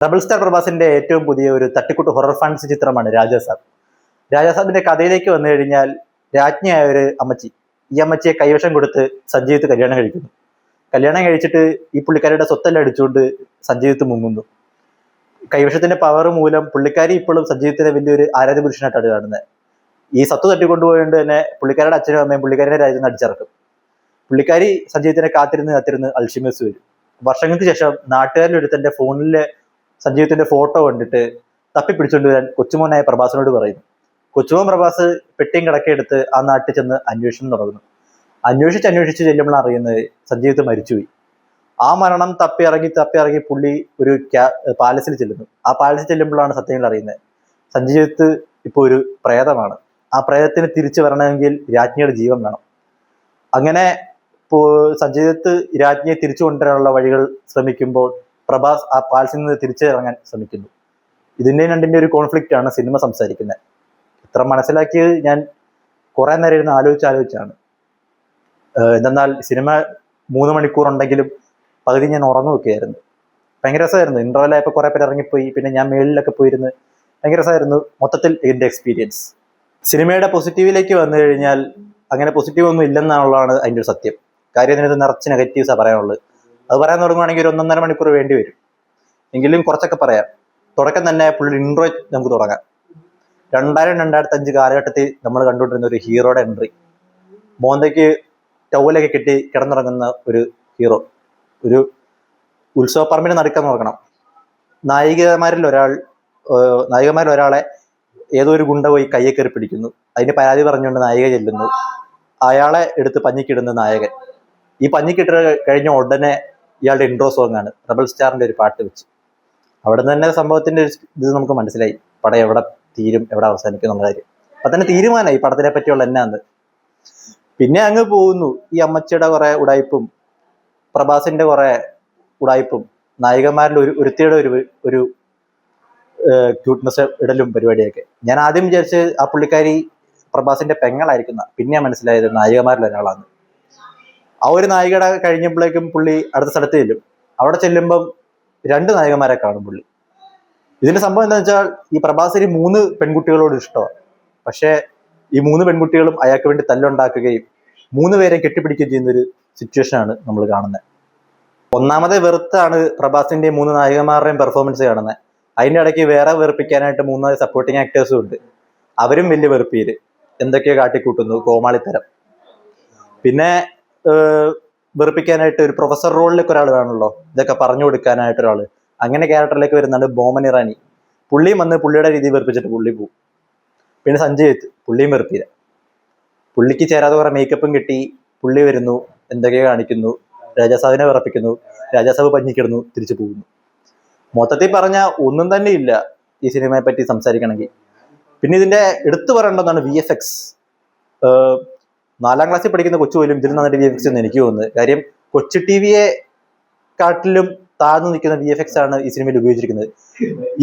റബൽ star പ്രഭാസിന്റെ ഏറ്റവും പുതിയ ഒരു തട്ടിക്കൂട്ട് ഹൊറർ ഫാൻസി ചിത്രമാണ് രാജാസാബ്. രാജാസാബിന്റെ കഥയിലേക്ക് വന്നു കഴിഞ്ഞാൽ രാജ്ഞിയായ ഒരു അമ്മച്ചി, ഈ അമ്മച്ചിയെ കൈവശം കൊടുത്ത് സഞ്ജീവത്ത് കല്യാണം കഴിക്കുന്നു. കല്യാണം കഴിച്ചിട്ട് ഈ പുള്ളിക്കാരിയുടെ സ്വത്തെല്ലാം അടിച്ചുകൊണ്ട് സഞ്ജീവത്ത് മുങ്ങുന്നു. കൈവശത്തിന്റെ പവർ മൂലം പുള്ളിക്കാരി ഇപ്പോഴും സഞ്ജീവത്തിനെ വലിയൊരു ആരാധ്യ പുരുഷനായിട്ടാണ് കാണുന്നത്. ഈ സ്വത്ത് തട്ടിക്കൊണ്ടുപോയത് തന്നെ പുള്ളിക്കാരുടെ അച്ഛനും അമ്മയും പുള്ളിക്കാരുടെ രാജ്യത്ത് നിന്ന് അടിച്ചിറക്കും. പുള്ളിക്കാരി സഞ്ജീവത്തിനെ കാത്തിരുന്ന് അൽഷിമേഴ്സ് വരും. വർഷങ്ങൾക്ക് ശേഷം നാട്ടുകാരിൽ ഒരുത്തന്റെ ഫോണിലെ സഞ്ജീവത്തിന്റെ ഫോട്ടോ കണ്ടിട്ട് തപ്പിപ്പിടിച്ചുകൊണ്ട് വരാൻ കൊച്ചുമോനായ പ്രഭാസിനോട് പറയുന്നു. കൊച്ചുമോൻ പ്രഭാസ് പെട്ടിയും കിടക്കെടുത്ത് ആ നാട്ടിൽ ചെന്ന് അന്വേഷണം തുടങ്ങുന്നു. അന്വേഷിച്ച് ചെല്ലുമ്പോഴാണ് അറിയുന്നത് സഞ്ജീവത്ത് മരിച്ചുപോയി. ആ മരണം തപ്പി ഇറങ്ങി പുള്ളി ഒരു പാലസിൽ ചെല്ലുന്നു. ആ പാലസിൽ ചെല്ലുമ്പോഴാണ് സത്യങ്ങൾ അറിയുന്നത്. സഞ്ജീവത്ത് ഇപ്പോൾ ഒരു പ്രേതമാണ്. ആ പ്രേതത്തിന് തിരിച്ചു വരണമെങ്കിൽ രാജ്ഞിയുടെ ജീവൻ വേണം. അങ്ങനെ സഞ്ജീവത്ത് രാജ്ഞിയെ തിരിച്ചു കൊണ്ടുവരാനുള്ള വഴികൾ ശ്രമിക്കുമ്പോൾ പ്രഭാസ് ആ പാലസിൽ നിന്ന് തിരിച്ചിറങ്ങാൻ ശ്രമിക്കുന്നു. ഇതിന്റെ രണ്ടിന്റെ ഒരു കോൺഫ്ലിക്റ്റ് ആണ് സിനിമ സംസാരിക്കുന്നത്. ഇത്ര മനസ്സിലാക്കിയത് ഞാൻ കുറെ നേരം ഇരുന്ന് ആലോചിച്ചാണ്. എന്തെന്നാൽ സിനിമ 3 മണിക്കൂർ ഉണ്ടെങ്കിലും പകുതി ഞാൻ ഉറങ്ങുകയൊക്കെയായിരുന്നു. ഭയങ്കര രസമായിരുന്നു. ഇന്റർവെല്ലായപ്പോൾ കുറെ പേര് ഇറങ്ങിപ്പോയി. പിന്നെ ഞാൻ മേളിലൊക്കെ പോയിരുന്ന് ഭയങ്കര രസമായിരുന്നു മൊത്തത്തിൽ ഇതിന്റെ എക്സ്പീരിയൻസ്. സിനിമയുടെ പോസിറ്റീവിലേക്ക് വന്നു കഴിഞ്ഞാൽ അങ്ങനെ പോസിറ്റീവ് ഒന്നും ഇല്ലെന്നുള്ളതാണ് അതിൻ്റെ ഒരു സത്യം. കാര്യം ഇതിനകത്ത് നിറച്ച് നെഗറ്റീവ്സാണ് പറയാനുള്ളത്. അത് പറയാൻ തുടങ്ങുവാണെങ്കിൽ ഒരു 1.5 മണിക്കൂർ വേണ്ടി വരും. എങ്കിലും കുറച്ചൊക്കെ പറയാം. തുടക്കം തന്നെ പുള്ളി ഇൻട്രോ നമുക്ക് തുടങ്ങാം. 2000-2005 കാലഘട്ടത്തിൽ നമ്മൾ കണ്ടുകൊണ്ടിരുന്ന ഒരു ഹീറോയുടെ എൻട്രി. മോന്തയ്ക്ക് ടവലൊക്കെ കെട്ടി കിടന്നുറങ്ങുന്ന ഒരു ഹീറോ. ഒരു ഉത്സവപ്പറമ്പിന് നടുക്കാൻ നോക്കണം. നായികമാരിൽ ഒരാളെ ഏതോ ഒരു ഗുണ്ട പോയി കയ്യെ കയറി പിടിക്കുന്നു. അതിന് പരാതി പറഞ്ഞുകൊണ്ട് നായിക ചെല്ലുന്നു. അയാളെ എടുത്ത് പഞ്ഞിക്കിടുന്ന നായകൻ. ഈ പഞ്ഞിക്കിട്ട് കഴിഞ്ഞ ഉടനെ ഇയാളുടെ ഇൻട്രോ സോങ് ആണ് റബൽ സ്റ്റാറിന്റെ ഒരു പാട്ട് വെച്ച്. അവിടെ നിന്ന് തന്നെ സംഭവത്തിന്റെ ഇത് നമുക്ക് മനസ്സിലായി. പടം എവിടെ തീരും എവിടെ അവസാനിക്കും എന്നുള്ള കാര്യം അപ്പൊ തന്നെ തീരുമാനമായി പടത്തിനെ പറ്റിയുള്ള എന്നാന്ന്. പിന്നെ അങ്ങ് പോകുന്നു ഈ അമ്മച്ചിയുടെ കുറെ ഉടായ്പും പ്രഭാസിന്റെ കുറെ ഉടായ്പും നായികമാരിൽ ഒരുത്തിയുടെ ഒരു ക്യൂട്ട്നെസ് ഇടലും പരിപാടിയൊക്കെ. ഞാൻ ആദ്യം വിചാരിച്ച് ആ പുള്ളിക്കാരി പ്രഭാസിന്റെ പെങ്ങളായിരിക്കുന്ന, പിന്നെ മനസ്സിലായത് നായികമാരിൽ ഒരാളാണ്. ആ ഒരു നായികയുടെ കഴിഞ്ഞപ്പോഴേക്കും പുള്ളി അടുത്ത സ്ഥലത്ത് ചെല്ലും. അവിടെ ചെല്ലുമ്പം 2 നായകന്മാരെ കാണും പുള്ളി. ഇതിന്റെ സംഭവം എന്താ വെച്ചാൽ ഈ പ്രഭാസിന് 3 പെൺകുട്ടികളോട് ഇഷ്ടമാണ്. പക്ഷേ ഈ 3 പെൺകുട്ടികളും അയാൾക്ക് വേണ്ടി തല്ലുണ്ടാക്കുകയും 3 പേരെ കെട്ടിപ്പിടിക്കുകയും ചെയ്യുന്ന ഒരു സിറ്റുവേഷൻ ആണ് നമ്മൾ കാണുന്നത്. ഒന്നാമത് വെറുത്താണ് പ്രഭാസിന്റെയും 3 നായകന്മാരുടെയും പെർഫോമൻസ് കാണുന്നത്. അതിന്റെ ഇടയ്ക്ക് വേറെ വെറുപ്പിക്കാനായിട്ട് 3 സപ്പോർട്ടിങ് ആക്ടേഴ്സും ഉണ്ട്. അവരും വലിയ വെറുപ്പീര്, എന്തൊക്കെയോ കാട്ടിക്കൂട്ടുന്നു, കോമാളിത്തരം. പിന്നെ വെറുപ്പിക്കാനായിട്ട് ഒരു പ്രൊഫസർ റോളിലേക്ക് ഒരാൾ വേണമല്ലോ, ഇതൊക്കെ പറഞ്ഞു കൊടുക്കാനായിട്ട് ഒരാൾ. അങ്ങനെ ക്യാരക്ടറിലേക്ക് വരുന്നുണ്ട് ബോമൻ ഇറാനി. പുള്ളിയും വന്ന് പുള്ളിയുടെ രീതി വെറുപ്പിച്ചിട്ട് പുള്ളി പോകും. പിന്നെ സഞ്ജയ് പുള്ളിയും വെറുപ്പില്ല. പുള്ളിക്ക് ചേരാതെ കുറെ മേക്കപ്പും കിട്ടി പുള്ളി വരുന്നു, എന്തൊക്കെയോ കാണിക്കുന്നു, രാജാസാബിനെ വിറപ്പിക്കുന്നു, രാജാസാബ് പഞ്ഞിക്കിടുന്നു, തിരിച്ചു പോകുന്നു. മൊത്തത്തിൽ പറഞ്ഞാൽ ഒന്നും തന്നെ ഇല്ല ഈ സിനിമയെ പറ്റി സംസാരിക്കണമെങ്കിൽ. പിന്നെ ഇതിന്റെ എടുത്തു പറയേണ്ടതാണ് VFX. 4ാം ക്ലാസ്സിൽ പഠിക്കുന്ന കൊച്ചു പോലും ഇതിൽ നന്നായിട്ട് VFX എന്ന് എനിക്ക് തോന്നുന്നത്. കാര്യം കൊച്ചു ടിവിയെ കാട്ടിലും താഴ്ന്നു നിൽക്കുന്ന VFX ആണ് ഈ സിനിമയിൽ ഉപയോഗിച്ചിരിക്കുന്നത്.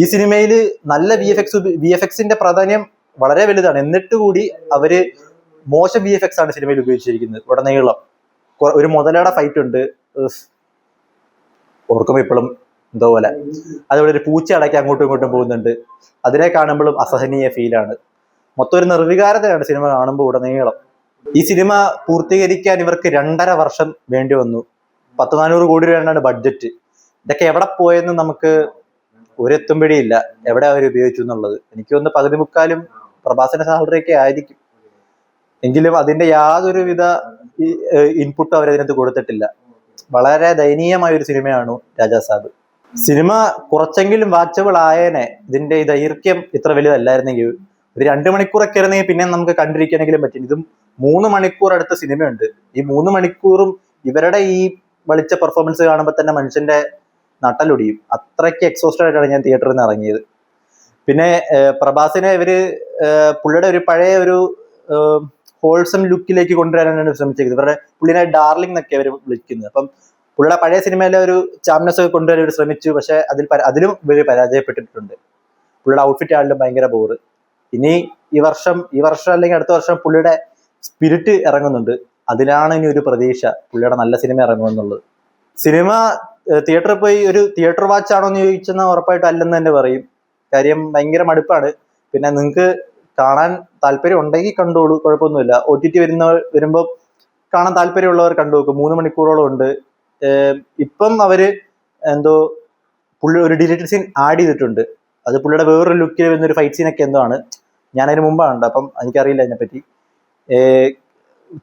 ഈ സിനിമയിൽ നല്ല VFXന്റെ പ്രാധാന്യം വളരെ വലുതാണ്. എന്നിട്ട് കൂടി അവര് മോശം VFX ആണ് സിനിമയിൽ ഉപയോഗിച്ചിരിക്കുന്നത്. ഉടനീളം ഒരു മുതലയുടെ ഫൈറ്റ് ഉണ്ട്, ഓർക്കുമ്പോൾ ഇപ്പോഴും എന്തോ പോലെ. അതുപോലെ ഒരു പൂച്ച അടക്കി അങ്ങോട്ടും ഇങ്ങോട്ടും പോകുന്നുണ്ട്. അതിനെ കാണുമ്പോഴും അസഹനീയ ഫീലാണ്. മൊത്തം ഒരു നിർവികാരതയാണ് സിനിമ കാണുമ്പോൾ ഉടനീളം. ഈ സിനിമ പൂർത്തീകരിക്കാൻ ഇവർക്ക് 2.5 വർഷം വേണ്ടി വന്നു. 100-400 കോടി രൂപയാണ് ബഡ്ജറ്റ്. ഇതൊക്കെ എവിടെ പോയെന്ന് നമുക്ക് ഒരെത്തും പിടിയില്ല, എവിടെ അവർ ഉപയോഗിച്ചു എന്നുള്ളത്. എനിക്ക് തോന്നുന്നു പകുതി മുക്കാലും പ്രഭാസിന്റെ സാലറി ഒക്കെ ആയിരിക്കും. എങ്കിലും അതിന്റെ യാതൊരുവിധ ഇൻപുട്ടും അവരതിനകത്ത് കൊടുത്തിട്ടില്ല. വളരെ ദയനീയമായ ഒരു സിനിമയാണ് രാജാസാബ്. സിനിമ കുറച്ചെങ്കിലും വാച്ചബിൾ ആയേനെ. ഇതിന്റെ ദൈർഘ്യം ഇത്ര വലുതല്ലായിരുന്നെങ്കിൽ ഒരു 2 മണിക്കൂറൊക്കെ ആയിരുന്നെങ്കിൽ പിന്നെ നമുക്ക് കണ്ടിരിക്കാനെങ്കിലും പറ്റും. ഇതും 3 മണിക്കൂർ അടുത്ത സിനിമയുണ്ട്. ഈ 3 മണിക്കൂറും ഇവരുടെ ഈ വളിച്ച പെർഫോമൻസ് കാണുമ്പോൾ തന്നെ മനുഷ്യന്റെ നട്ടലൊടിയും. അത്രയ്ക്ക് എക്സോസ്റ്റഡ് ആയിട്ടാണ് ഞാൻ തിയേറ്ററിൽ നിന്ന് ഇറങ്ങിയത്. പിന്നെ പ്രഭാസിനെ പുള്ളിയുടെ ഒരു പഴയ ഒരു ഹോൾസം ലുക്കിലേക്ക് കൊണ്ടുവരാനാണ് ശ്രമിച്ചത്. പുള്ളിനെ ഡാർലിംഗ് എന്നൊക്കെ അവർ വിളിക്കുന്നത്. അപ്പം പുള്ളിയുടെ പഴയ സിനിമയിലെ ഒരു ചാംനെസ് ഒക്കെ കൊണ്ടുവരാൻ അവർ ശ്രമിച്ചു. പക്ഷെ അതിലും ഇവർ പരാജയപ്പെട്ടിട്ടുണ്ട്. പുള്ളിയുടെ ഔട്ട്ഫിറ്റ് ആണെങ്കിലും ഭയങ്കര ബോറ്. ഇനി ഈ വർഷം അല്ലെങ്കിൽ അടുത്ത വർഷം പുള്ളിയുടെ സ്പിരിറ്റ് ഇറങ്ങുന്നുണ്ട്. അതിലാണ് ഇനി ഒരു പ്രതീക്ഷ പുള്ളിയുടെ നല്ല സിനിമ ഇറങ്ങുമെന്നുള്ളത്. സിനിമ തിയേറ്ററിൽ പോയി ഒരു തിയേറ്റർ വാച്ച് ആണോ എന്ന് ചോദിച്ചെന്നാൽ ഉറപ്പായിട്ടും അല്ലെന്ന് തന്നെ പറയും. കാര്യം ഭയങ്കര മടുപ്പാണ്. പിന്നെ നിങ്ങൾക്ക് കാണാൻ താല്പര്യം ഉണ്ടെങ്കിൽ കണ്ടോളൂ, കുഴപ്പമൊന്നുമില്ല. OTT വരുമ്പോൾ കാണാൻ താല്പര്യമുള്ളവർ കണ്ടു നോക്കും. 3 മണിക്കൂറോളം ഉണ്ട്. ഇപ്പം അവര് എന്തോ പുള്ളി ഒരു ഡിലീറ്റഡ് സീൻ ആഡ് ചെയ്തിട്ടുണ്ട്. അത് പുള്ളിയുടെ വേറൊരു ലുക്കിൽ വരുന്നൊരു ഫൈറ്റ് സീനൊക്കെ എന്തോ ആണ്. ഞാനതിന് മുമ്പാണ് കണ്ടത്, അപ്പം എനിക്കറിയില്ല അതിനെപ്പറ്റി.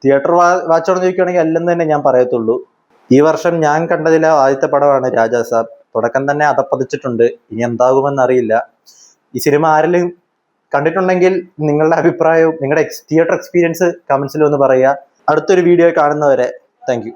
തിയേറ്റർ വാച്ചോണെന്ന് ചോദിക്കുകയാണെങ്കിൽ അല്ലെന്ന് തന്നെ ഞാൻ പറയത്തുള്ളൂ. ഈ വർഷം ഞാൻ കണ്ടതിലെ ആദ്യത്തെ പടമാണ് രാജാ സാബ്. തുടക്കം തന്നെ അതപ്പതിച്ചിട്ടുണ്ട്. ഇനി എന്താകുമെന്ന് അറിയില്ല. ഈ സിനിമ ആരെങ്കിലും കണ്ടിട്ടുണ്ടെങ്കിൽ നിങ്ങളുടെ അഭിപ്രായവും നിങ്ങളുടെ തിയേറ്റർ എക്സ്പീരിയൻസ് കമന്റ്സിൽ ഒന്ന് പറയുക. അടുത്തൊരു വീഡിയോ കാണുന്നവരെ താങ്ക് യു.